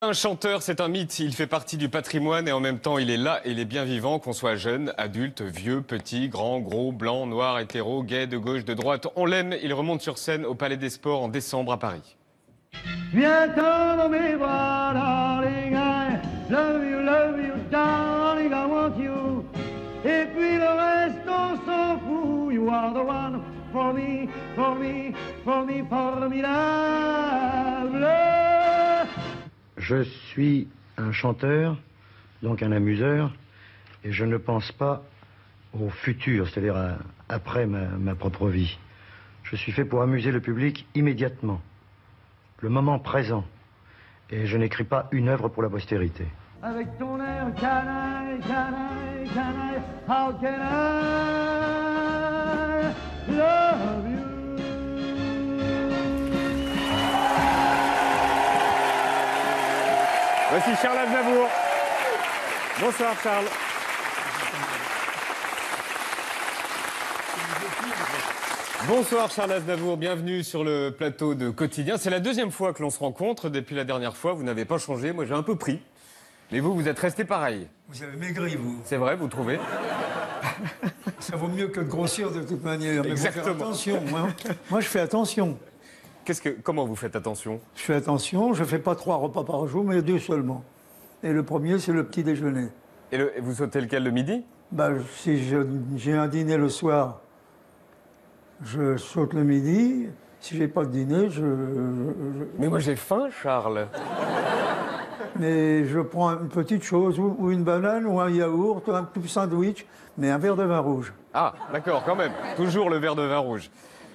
Un chanteur, c'est un mythe, il fait partie du patrimoine et en même temps il est là et il est bien vivant, qu'on soit jeune, adulte, vieux, petit, grand, gros, blanc, noir, hétéro, gay, de gauche, de droite. On l'aime, il remonte sur scène au Palais des Sports en décembre à Paris. Viens-t'en dans mes bras, darling, I love you, darling, I want you. Et puis le reste, on s'en fout. You are the one for me, for me, for me, formidable. Je suis un chanteur, donc un amuseur, et je ne pense pas au futur, c'est-à-dire après ma propre vie. Je suis fait pour amuser le public immédiatement, le moment présent, et je n'écris pas une œuvre pour la postérité. Avec ton air, can I, how can I love you? Voici Charles Aznavour. Bonsoir Charles. Bonsoir Charles Aznavour, bienvenue sur le plateau de Quotidien. C'est la deuxième fois que l'on se rencontre. Depuis la dernière fois, vous n'avez pas changé. Moi, j'ai un peu pris. Mais vous, vous êtes resté pareil. Vous avez maigri, vous. C'est vrai, vous trouvez? Ça vaut mieux que de grossir de toute manière. Mais Exactement. faut faire attention. Moi, je fais attention. Comment vous faites attention? Je fais attention. Je ne fais pas 3 repas par jour, mais 2 seulement. Et le premier, c'est le petit déjeuner. Et vous sautez lequel, le midi? Si j'ai un dîner le soir, je saute le midi. Si j'ai pas de dîner, Mais moi, j'ai faim, Charles. Mais je prends une petite chose, ou une banane, ou un yaourt, ou un petit sandwich, mais un verre de vin rouge. Ah, d'accord, quand même. Toujours le verre de vin rouge.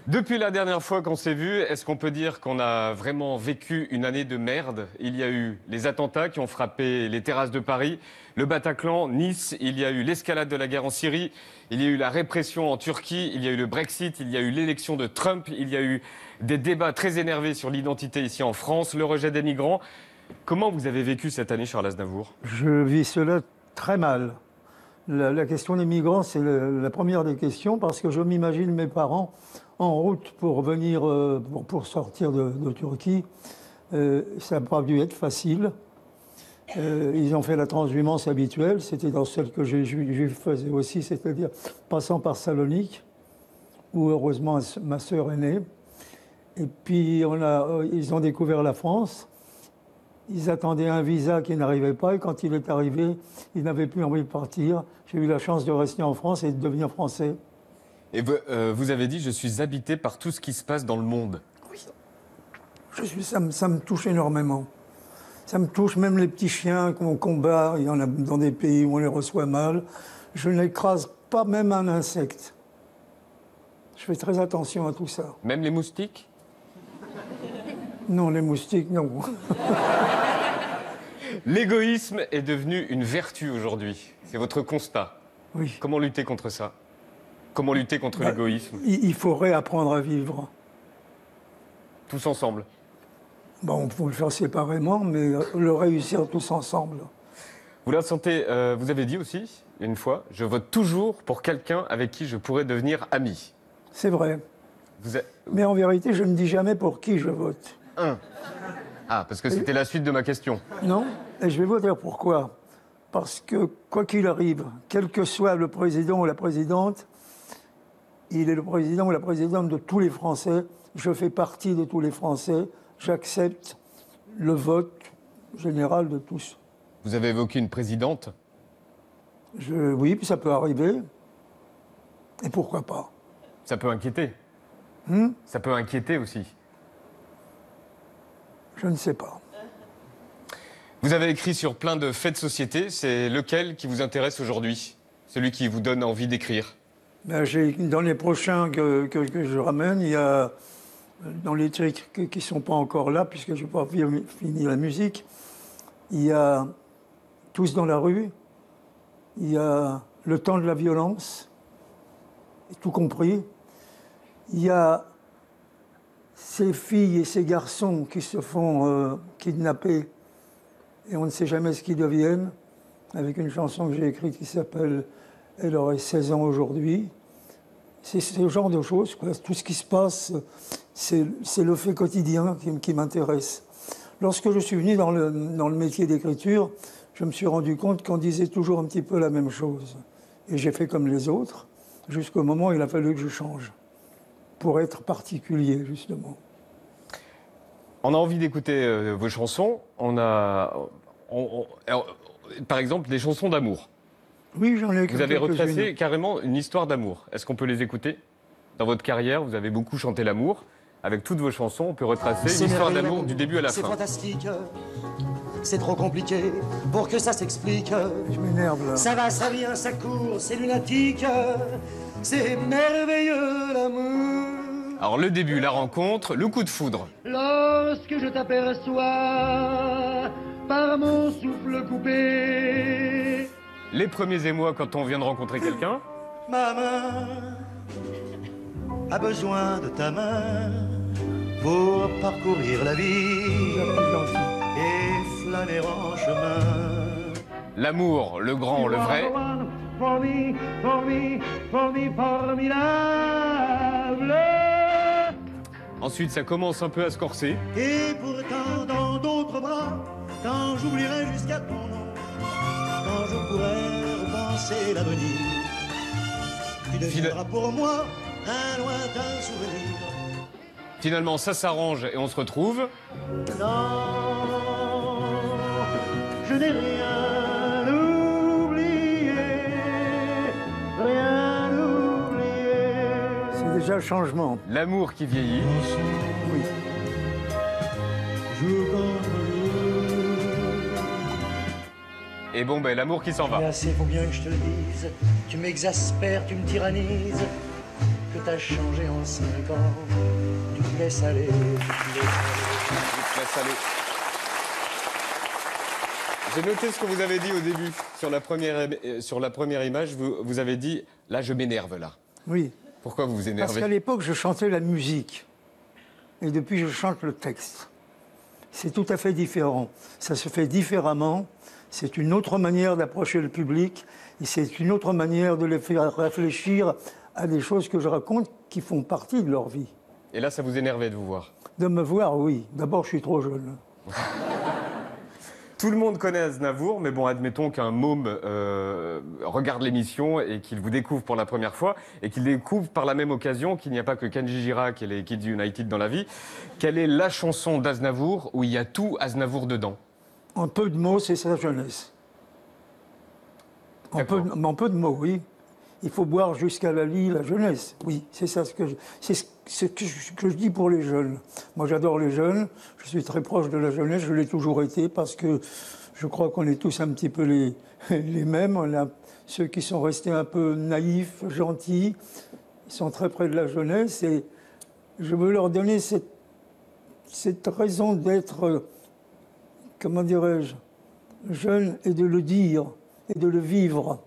Depuis la dernière fois qu'on s'est vu, est-ce qu'on peut dire qu'on a vraiment vécu une année de merde? Il y a eu les attentats qui ont frappé les terrasses de Paris, le Bataclan, Nice, il y a eu l'escalade de la guerre en Syrie, il y a eu la répression en Turquie, il y a eu le Brexit, il y a eu l'élection de Trump, il y a eu des débats très énervés sur l'identité ici en France, le rejet des migrants. Comment vous avez vécu cette année, Charles Aznavour? Je vis cela très mal. La question des migrants, c'est la première des questions, parce que je m'imagine mes parents en route pour venir, pour sortir de Turquie. Ça n'a pas dû être facile. Ils ont fait la transhumance habituelle, c'était dans celle que je faisais aussi, c'est-à-dire passant par Salonique, où heureusement ma sœur est née. Et puis ils ont découvert la France. Ils attendaient un visa qui n'arrivait pas, et quand il est arrivé, ils n'avaient plus envie de partir. J'ai eu la chance de rester en France et de devenir français. Et vous avez dit, je suis habité par tout ce qui se passe dans le monde. Oui. Ça me touche énormément. Ça me touche, même les petits chiens qu'on combat. Il y en a dans des pays où on les reçoit mal. Je n'écrase pas même un insecte. Je fais très attention à tout ça. Même les moustiques? Non, les moustiques, non. L'égoïsme est devenu une vertu aujourd'hui. C'est votre constat. Oui. Comment lutter contre ça? Comment lutter contre l'égoïsme? Il faut réapprendre à vivre. Tous ensemble. On peut le faire séparément, mais le réussir tous ensemble. Vous la sentez, vous avez dit aussi, une fois, je vote toujours pour quelqu'un avec qui je pourrais devenir ami. C'est vrai. Mais en vérité, je ne dis jamais pour qui je vote. Ah, parce que c'était la suite de ma question. Non, et je vais vous dire pourquoi. Parce que, quoi qu'il arrive, quel que soit le président ou la présidente, il est le président ou la présidente de tous les Français. Je fais partie de tous les Français. J'accepte le vote général de tous. Vous avez évoqué une présidente? Oui, puis ça peut arriver. Et pourquoi pas? Ça peut inquiéter. Ça peut inquiéter aussi. Je ne sais pas. Vous avez écrit sur plein de faits de société. C'est lequel qui vous intéresse aujourd'hui? Celui qui vous donne envie d'écrire? Dans les prochains que je ramène, il y a, dans les trucs qui ne sont pas encore là, puisque je n'ai pas fini la musique, il y a Tous dans la rue, il y a Le temps de la violence, tout compris. Il y a ces filles et ces garçons qui se font kidnapper et on ne sait jamais ce qu'ils deviennent, avec une chanson que j'ai écrite qui s'appelle « Elle aurait 16 ans aujourd'hui ». C'est ce genre de choses, quoi. Tout ce qui se passe, c'est le fait quotidien qui m'intéresse. Lorsque je suis venu dans le métier d'écriture, je me suis rendu compte qu'on disait toujours un petit peu la même chose. Et j'ai fait comme les autres, jusqu'au moment où il a fallu que je change, pour être particulier, justement. On a envie d'écouter vos chansons. Alors, par exemple, des chansons d'amour. Oui, j'en ai écrit Vous avez quelques-unes. retracé carrément une histoire d'amour. Est-ce qu'on peut les écouter? Dans votre carrière, vous avez beaucoup chanté l'amour. Avec toutes vos chansons, on peut retracer C'est une histoire merveilleux, d'amour du début à la C'est fin. fantastique, c'est trop compliqué pour que ça s'explique. Je m'énerve là. Ça va, ça vient, ça court, c'est lunatique. C'est merveilleux l'amour. Alors le début, la rencontre, le coup de foudre. Lorsque je t'aperçois par mon souffle coupé. Les premiers émois quand on vient de rencontrer quelqu'un. Ma main a besoin de ta main pour parcourir la vie et flâner en chemin. L'amour, le grand, le vrai. For me, for me, for me, formidable. Ensuite, ça commence un peu à se corser. Et pourtant dans d'autres bras, quand j'oublierai jusqu'à ton nom, quand je pourrai repenser l'avenir, tu deviendras pour moi un lointain souvenir. Finalement, ça s'arrange et on se retrouve. Non, je n'ai rien oublié, rien oublié. C'est déjà le changement. L'amour qui vieillit. Oui. Jour contre jour. Et bon, ben, l'amour qui s'en va. Mais assez, faut bien que je te le dise. Tu m'exaspères, tu me tyrannises. Que t'as changé en 5 ans. Tu me laisses aller, tu me laisses aller. J'ai noté ce que vous avez dit au début. Sur la première image, vous avez dit, là, je m'énerve, là. Oui. Pourquoi vous vous Parce énervez? qu'à l'époque, je chantais la musique. Et depuis, je chante le texte. C'est tout à fait différent. Ça se fait différemment. C'est une autre manière d'approcher le public. Et c'est une autre manière de les faire réfléchir à des choses que je raconte qui font partie de leur vie. Et là, ça vous énervait de vous voir? De me voir, oui. D'abord, je suis trop jeune. Tout le monde connaît Aznavour, mais bon, admettons qu'un môme regarde l'émission et qu'il vous découvre pour la première fois et qu'il découvre par la même occasion qu'il n'y a pas que Kenji Girac et les Kids United dans la vie. Quelle est la chanson d'Aznavour où il y a tout Aznavour dedans? En peu de mots, c'est sa jeunesse. En peu de mots, oui. Il faut boire jusqu'à la lie la jeunesse. Oui, c'est ça ce que je dis pour les jeunes. Moi, j'adore les jeunes. Je suis très proche de la jeunesse. Je l'ai toujours été parce que je crois qu'on est tous un petit peu les mêmes. On a ceux qui sont restés un peu naïfs, gentils. Ils sont très près de la jeunesse et je veux leur donner cette raison d'être, comment dirais-je, jeune et de le dire et de le vivre.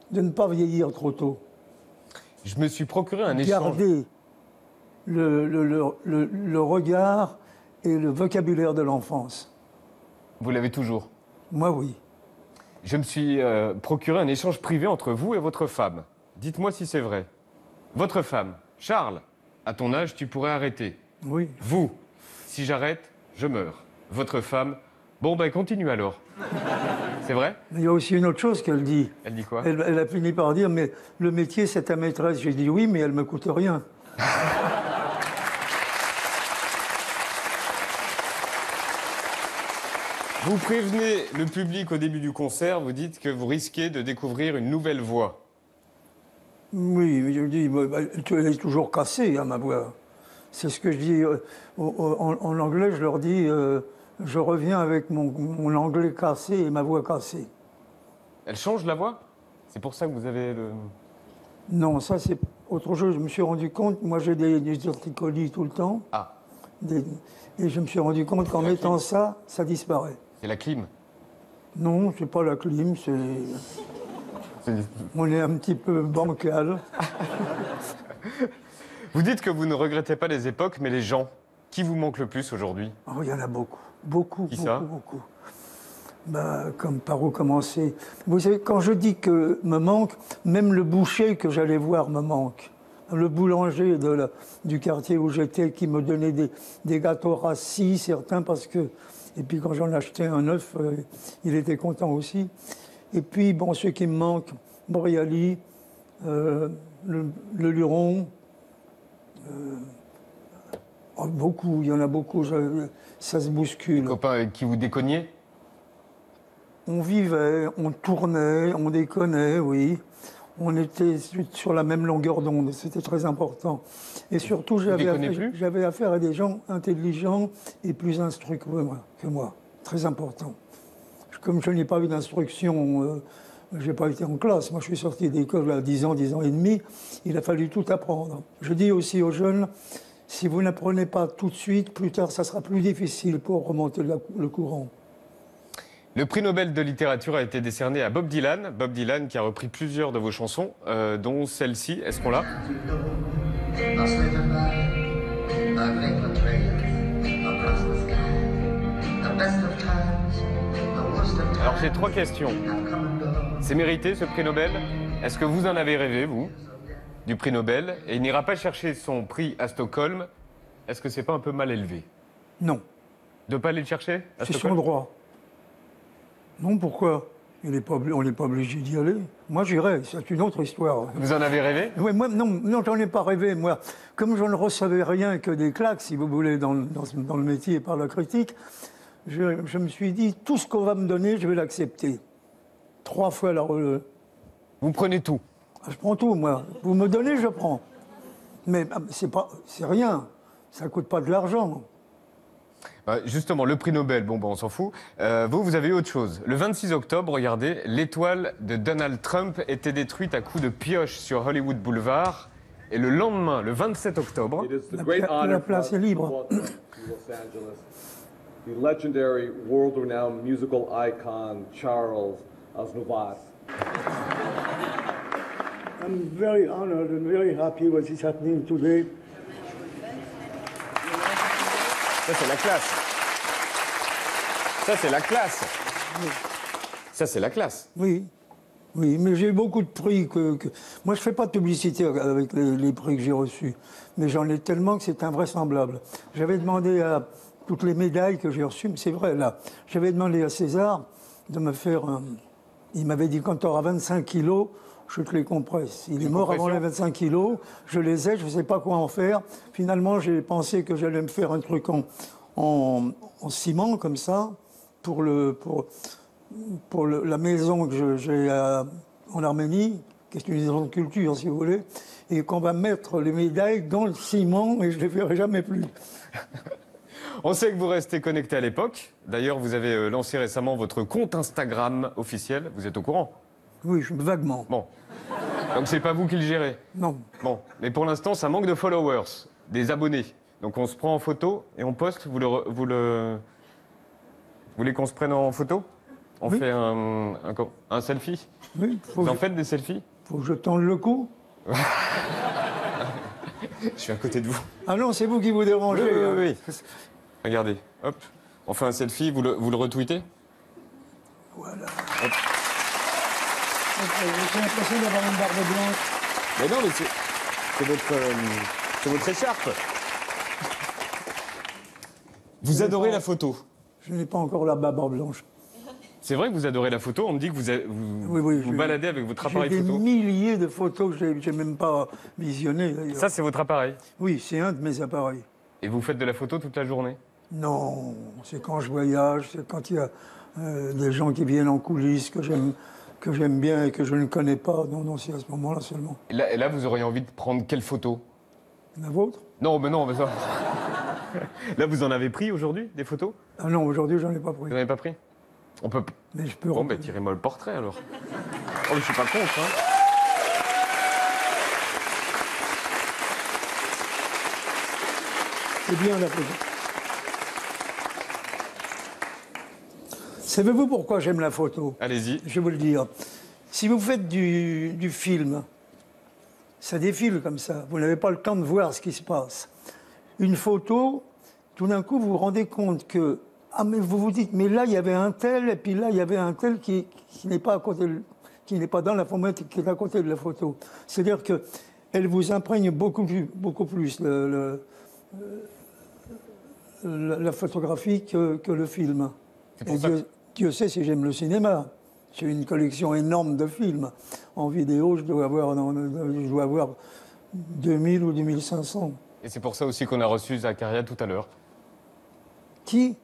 De ne pas vieillir trop tôt. Je me suis procuré un échange. Garder le regard et le vocabulaire de l'enfance. Vous l'avez toujours. Moi, oui. Je me suis procuré un échange privé entre vous et votre femme. Dites-moi si c'est vrai. Votre femme, Charles, à ton âge, tu pourrais arrêter. Oui. Vous, si j'arrête, je meurs. Votre femme, bon ben continue alors. C'est vrai? Mais il y a aussi une autre chose qu'elle dit. Elle dit quoi? Elle a fini par dire, mais le métier, c'est ta maîtresse. J'ai dit oui, mais elle ne me coûte rien. Vous prévenez le public au début du concert, vous dites que vous risquez de découvrir une nouvelle voix. Oui, mais je dis, elle est toujours cassée, hein, ma voix. C'est ce que je dis. En anglais, je leur dis, je reviens avec mon anglais cassé et ma voix cassée. Elle change la voix? C'est pour ça que vous avez le... Non, ça c'est autre chose. Je me suis rendu compte, moi j'ai des torticolis tout le temps. Ah, Et je me suis rendu compte qu'en mettant ça, ça disparaît. c'est la clim. Non, c'est pas la clim, on est un petit peu bancal. Vous dites que vous ne regrettez pas les époques, mais les gens. Qui vous manque le plus aujourd'hui? Oh, il y en a beaucoup, beaucoup, Qui beaucoup, ça? beaucoup. Comme par où commencer? Vous savez, quand je dis que me manque, même le boucher que j'allais voir me manque. le boulanger du quartier où j'étais qui me donnait des gâteaux rassis, certains parce que... Et puis quand j'en achetais un neuf, il était content aussi. Et puis, bon, ceux qui me manquent, Boreali, le Luron, beaucoup, il y en a beaucoup, ça se bouscule. Les copains avec qui vous déconniez? On vivait, on tournait, on déconnait, oui. On était sur la même longueur d'onde, c'était très important. Et surtout, j'avais affaire à des gens intelligents et plus instruits que moi. Très important. Comme je n'ai pas eu d'instruction, je n'ai pas été en classe. Moi, je suis sorti d'école à 10 ans et demi. Il a fallu tout apprendre. Je dis aussi aux jeunes, si vous n'apprenez pas tout de suite, plus tard, ça sera plus difficile pour remonter le courant. Le prix Nobel de littérature a été décerné à Bob Dylan. Bob Dylan qui a repris plusieurs de vos chansons, dont celle-ci. Est-ce qu'on l'a? Alors j'ai 3 questions. C'est mérité ce prix Nobel? Est-ce que vous en avez rêvé, vous, du prix Nobel? Et il n'ira pas chercher son prix à Stockholm. Est-ce que c'est pas un peu mal élevé? Non. De ne pas aller le chercher à C'est Stockholm? son droit. Non, pourquoi? On n'est pas obligé d'y aller. Moi, j'irai, c'est une autre histoire. Vous en avez rêvé? Oui, moi, non, j'en ai pas rêvé. Moi, comme je ne recevais rien que des claques, si vous voulez, dans le métier par la critique, je me suis dit, tout ce qu'on va me donner, je vais l'accepter. 3 fois la relève. Vous prenez tout? Je prends tout, moi. Vous me donnez, je prends. Mais c'est rien. Ça ne coûte pas de l'argent. Justement, le prix Nobel, bon, on s'en fout. Vous avez eu autre chose. Le 26 octobre, regardez, l'étoile de Donald Trump était détruite à coups de pioche sur Hollywood Boulevard. Et le lendemain, le 27 octobre... La place est libre. The legendary, world-renowned musical icon Charles Aznavour. I'm very honored and very happy what is happening today. Ça, c'est la classe. Ça, c'est la classe. Ça, c'est la classe. Oui. Oui, mais j'ai eu beaucoup de prix Moi, je ne fais pas de publicité avec les prix que j'ai reçus. Mais j'en ai tellement que c'est invraisemblable. J'avais demandé à toutes les médailles que j'ai reçues, mais c'est vrai, là. J'avais demandé à César de me faire Il m'avait dit, quand tu auras 25 kilos, je te les compresse. Il est mort avant les 25 kilos, je les ai, je ne sais pas quoi en faire. Finalement, j'ai pensé que j'allais me faire un truc en ciment, comme ça, pour la maison que j'ai en Arménie, qui est une maison de culture, si vous voulez, et qu'on va mettre les médailles dans le ciment, et je ne les verrai jamais plus. On sait que vous restez connecté à l'époque. D'ailleurs, vous avez lancé récemment votre compte Instagram officiel. Vous êtes au courant? Oui, vaguement. Bon. Donc c'est pas vous qui le gérez? Non. Bon. Mais pour l'instant, ça manque de followers, des abonnés. Donc on se prend en photo et on poste. Vous voulez qu'on se prenne en photo? On fait un selfie? Oui. Vous en faites des selfies? Faut que je tende le cou. Je suis à côté de vous. Ah non, c'est vous qui vous dérangez. Oui. Regardez, hop, on fait un selfie, vous le retweetez? Voilà. Hop. J'ai l'impression d'avoir une barbe blanche. Mais non, mais c'est votre écharpe. Vous adorez la photo? Je n'ai pas encore la barbe blanche. C'est vrai que vous adorez la photo? On me dit que vous baladez avec votre appareil photo. J'ai des milliers de photos que je n'ai même pas visionnées, d'ailleurs. Ça, c'est votre appareil? Oui, c'est un de mes appareils. Et vous faites de la photo toute la journée? Non, c'est quand je voyage, c'est quand il y a des gens qui viennent en coulisses que j'aime bien et que je ne connais pas. Non, c'est à ce moment-là seulement. Et là, vous auriez envie de prendre quelle photo? La vôtre? Non, mais ça... Là, vous en avez pris aujourd'hui, des photos? Ah non, aujourd'hui, j'en ai pas pris. Vous n'en avez pas pris? On peut... Mais je peux... Bon, ben, tirez-moi le portrait, alors. Oh, je suis pas contre, hein. C'est bien la photo. Savez-vous pourquoi j'aime la photo? Allez-y. Je vais vous le dire. Si vous faites du film, ça défile comme ça. Vous n'avez pas le temps de voir ce qui se passe. Une photo, tout d'un coup, vous vous rendez compte que... Ah, mais vous vous dites, mais là, il y avait un tel, et puis là, il y avait un tel qui n'est pas à côté, qui n'est pas dans la photo, qui est à côté de la photo. C'est-à-dire que elle vous imprègne beaucoup plus la photographie que le film. pour Et ça que- Dieu sait si j'aime le cinéma. J'ai une collection énorme de films. En vidéo, je dois avoir 2000 ou 2500. Et c'est pour ça aussi qu'on a reçu Zakaria tout à l'heure. Qui?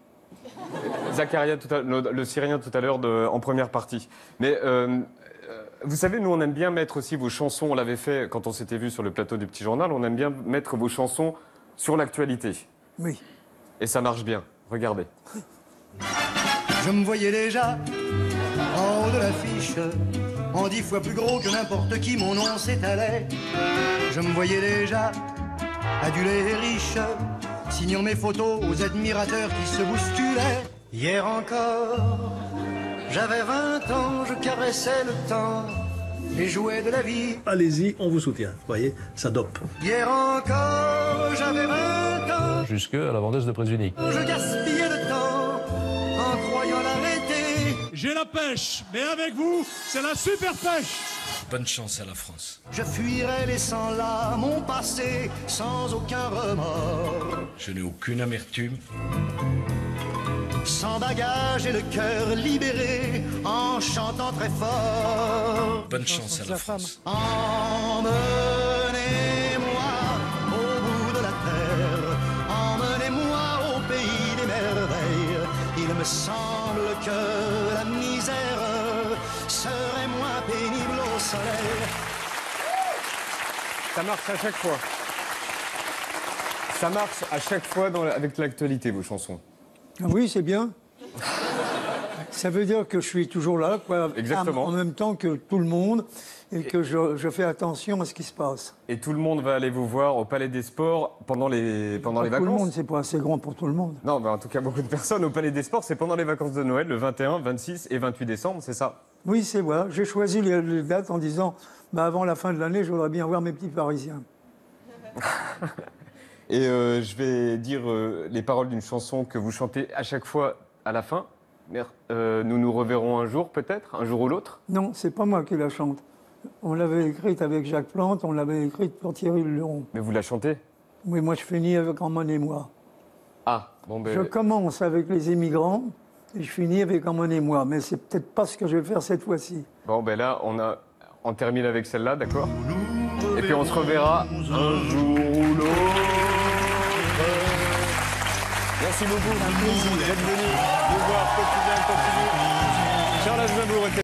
Zakaria, le Syrien tout à l'heure en première partie. Mais vous savez, nous on aime bien mettre aussi vos chansons, on l'avait fait quand on s'était vu sur le plateau du Petit Journal, on aime bien mettre vos chansons sur l'actualité. Oui. Et ça marche bien, regardez. Je me voyais déjà en haut de l'affiche, en 10 fois plus gros que n'importe qui, mon nom s'étalait. Je me voyais déjà adulé et riche, signant mes photos aux admirateurs qui se bousculaient. Hier encore, j'avais 20 ans, je caressais le temps et jouais de la vie. Allez-y, on vous soutient. Vous voyez, ça dope. Hier encore, j'avais 20 ans, Jusque à la vendeuse de prises uniques. je gaspillais le temps en croyant l'arrêter. J'ai la pêche, mais avec vous, c'est la super pêche. Bonne chance à la France. Je fuirais laissant là mon passé sans aucun remords. Je n'ai aucune amertume. Sans bagage et le cœur libéré, en chantant très fort. Bonne chance à la France. Emmenez-moi au bout de la terre, emmenez-moi au pays des merveilles. Il me semble que la misère serait moins pénible au soleil. Ça marche à chaque fois. Ça marche à chaque fois avec l'actualité, vos chansons. Ah oui, c'est bien. Ça veut dire que je suis toujours là, quoi, Exactement. en même temps que tout le monde, et que je fais attention à ce qui se passe. Et tout le monde va aller vous voir au Palais des Sports pendant les Pas vacances. tout le monde, c'est pas assez grand pour tout le monde. Non, mais en tout cas, beaucoup de personnes au Palais des Sports, c'est pendant les vacances de Noël, le 21, 26 et 28 décembre, c'est ça? Oui, c'est vrai. J'ai choisi les dates en disant, avant la fin de l'année, je voudrais bien voir mes petits Parisiens. Et je vais dire les paroles d'une chanson que vous chantez à chaque fois à la fin. Nous nous reverrons un jour, peut-être, un jour ou l'autre. Non, c'est pas moi qui la chante. On l'avait écrite avec Jacques Plante, on l'avait écrite pour Thierry Leron. Mais vous la chantez? Oui, moi je finis avec Emmenez-moi. Ah, bon ben... Je commence avec les immigrants et je finis avec Emmenez-moi. Mais c'est peut-être pas ce que je vais faire cette fois-ci. Bon, ben là, on termine avec celle-là, d'accord? Et puis on se reverra un jour ou l'autre. Merci beaucoup d'être venu nous voir quotidien continue. Charles Aznavour était